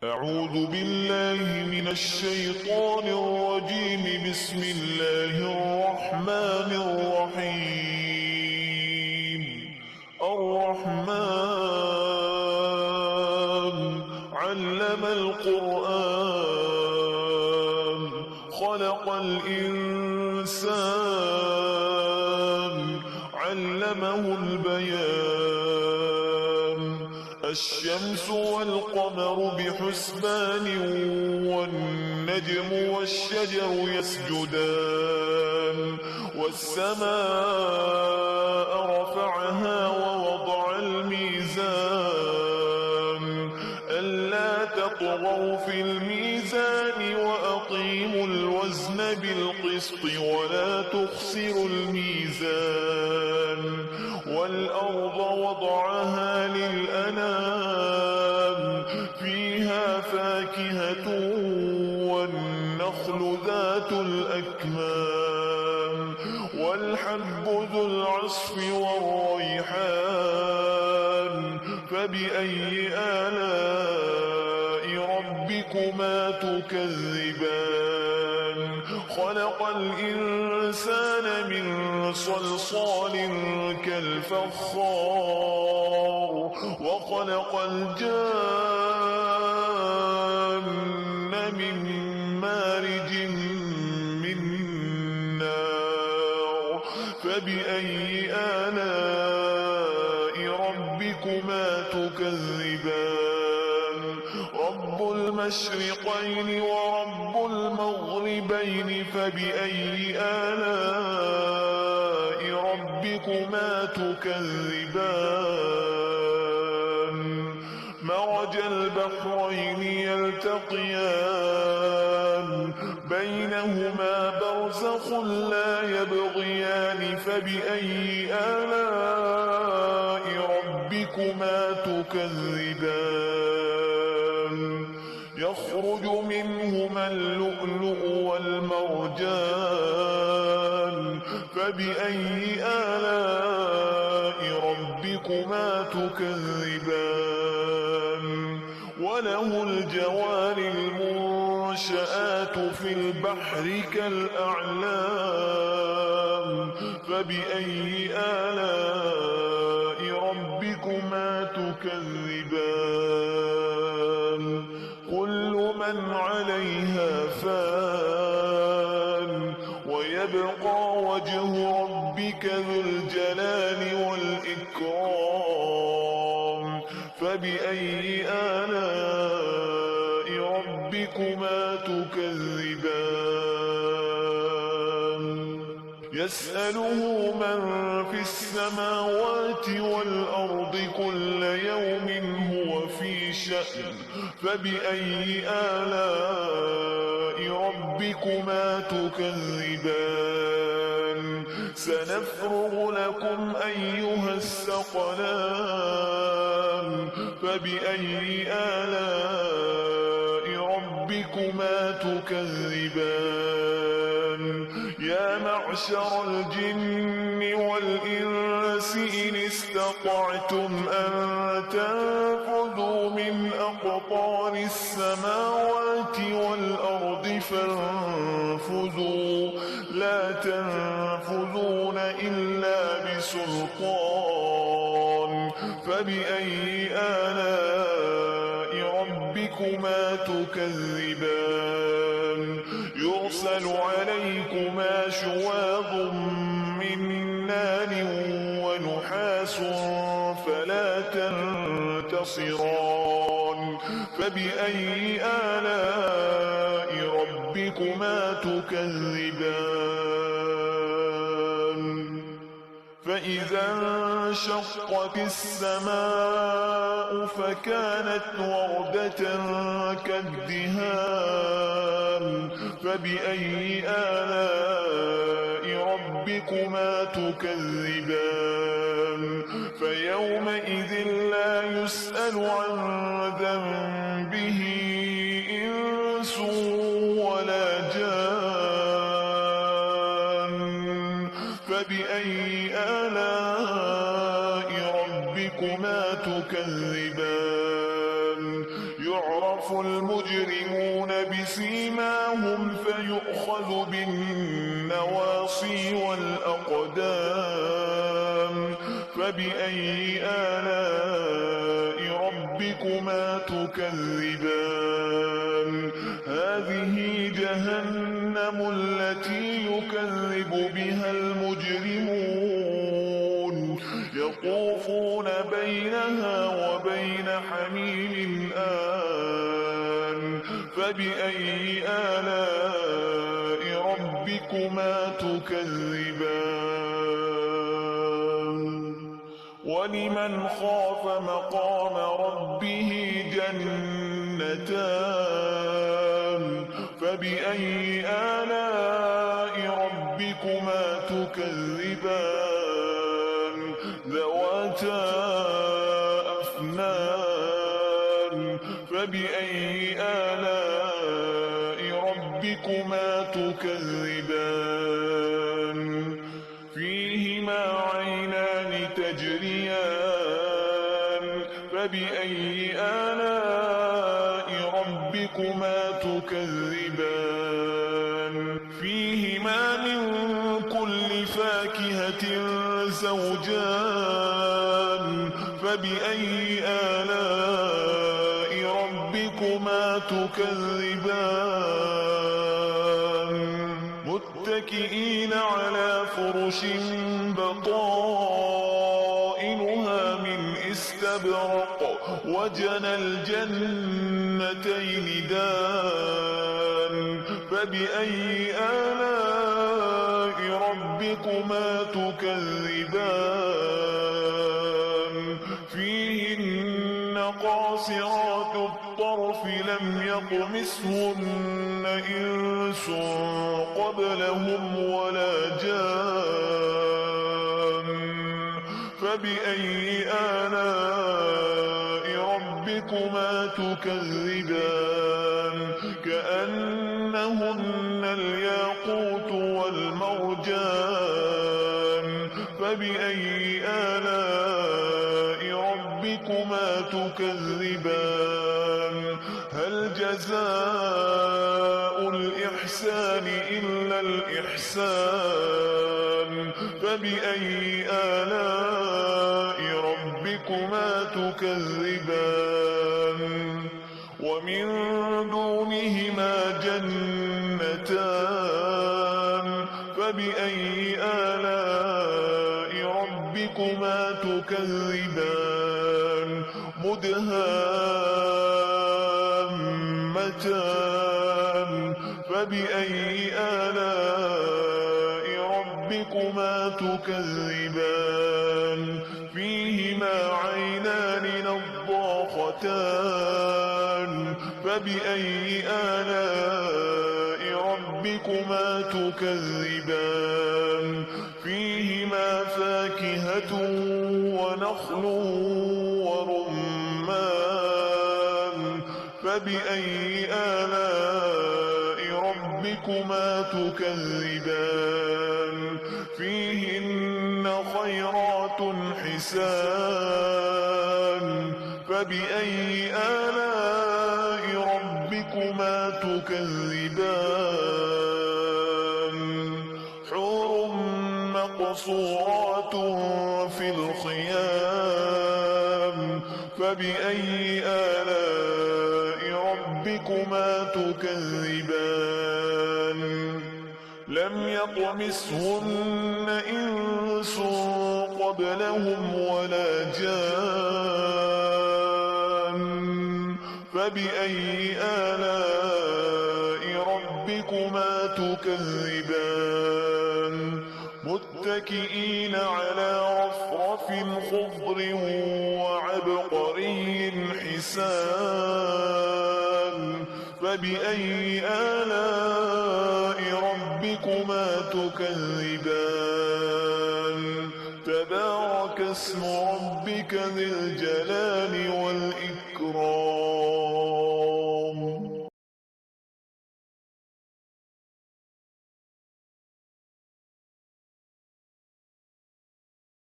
أعوذ بالله من الشيطان الرجيم. بسم الله الرحمن الرحيم. الرحمن علم القرآن خلق الإنسان علمه البيان. الشمس والقمر بحسبان والنجم والشجر يسجدان. والسماء رفعها ووضع الميزان ألا تطغوا في الميزان وأقيموا الوزن بالقسط ولا تخسروا الميزان. والأرض وضعها للأنام فيها فاكهة والنخل ذات الأكمام والحب ذو العصف والريحان. فبأي آلاء ربكما تكذبان؟ خلق الإنسان من صلصال كالفخار وخلق الجان من مارج من نار. فبأي آلاء ربكما تكذبان؟ رب المشرقين ورب المغربين. فبأي آلاء ربكما تكذبان؟ مرج البحرين يلتقيان بينهما برزخ لا يبغيان. فبأي آلاء ربكما تكذبان؟ يخرج منهما اللؤلؤ والمرجان. فبأي آلاء ربكما تكذبان؟ وله الجوار المنشآت في البحر كالأعلام. فبأي آلاء ربكما تكذبان؟ كل من عليها فان ويبقى وجه ربك ذو الجلال والإكرام. فبأي آلاء ربكما تكذبان؟ يسأله من في السماوات والأرض كل يوم هو في شأن. فبأي آلاء ربكما تكذبان؟ سنفرغ لكم أيها الثقلان. فبأي آلاء ربكما تكذبان؟ يا معشر الجن والإنس إن استطعتم أن تنفذوا من أقطار السماوات والأرض فانفذوا لا تنفذون إلا بسلطان. فبأي آلاء ربكما تكذبان؟ يرسل عليكما شواظ من نار ونحاس فلا تنتصران. فبأي آلاء ربكما تكذبان؟ فإذا انشقت السماء فكانت وردة كالدهان. فبأي آلاء ربكما تكذبان؟ فيومئذ لا يسأل عن ذنبه إنس ولا جان. فبأي آلاء ربكما تكذبان؟ يعرف يعرف المجرمون بسيماهم فيؤخذ بالنواصي والأقدام فبأي آلاء ربكما تكذبان هذه جهنم التي يكذب بها المجرمون يطوفون بينها وبين حميم آن فبأي آلاء ربكما تكذبان ولمن خاف مقام ربه جنتان فبأي آلاء ربكما تكذبان ذواتا أفنان فبأي آلاء ربكما تكذبان فيهما عينان تجريان فبأي آلاء ربكما تكذبان فيهما من كل فاكهة زوجان فبأي آلاء ربكما تكذبان متكئين على فرش بطائنها من استبرق وجنى الجنتين دان فبأي آلاء ربكما تكذبان فيهن قاصرات الطرف لم يطمثهن إنس قبلهم ولا جان فبأي آلاء ربكما تكذبان كأنهن الياقوت والمرجان فبأي آلاء ربكما تكذبان هل جزاء الإحسان إلا الإحسان فبأي آلاء ربكما تكذبان ومن دونهما جنتان فبأي آلاء ربكما تكذبان مدهامتان فبأي آلاء ربكما تكذبان فيهما عينان نضاختان فبأي آلاء ربكما تكذبان فيهما فاكهة ونخل ورمان فبأي آلاء ربكما تكذبان فيهن خيرات حسان فبأي آلاء ربكما تكذبان حور مقصورات في الخيام فبأي آلاء ربكما تكذبان لم يطمثهن إنس قبلهم ولا جان فبأي آلاء ربكما تكذبان متكئين على رفرف خضر وعبقري حسان فبأي آلاء ربكما تكذبان تبارك اسم ربك ذي الجلال والإكرام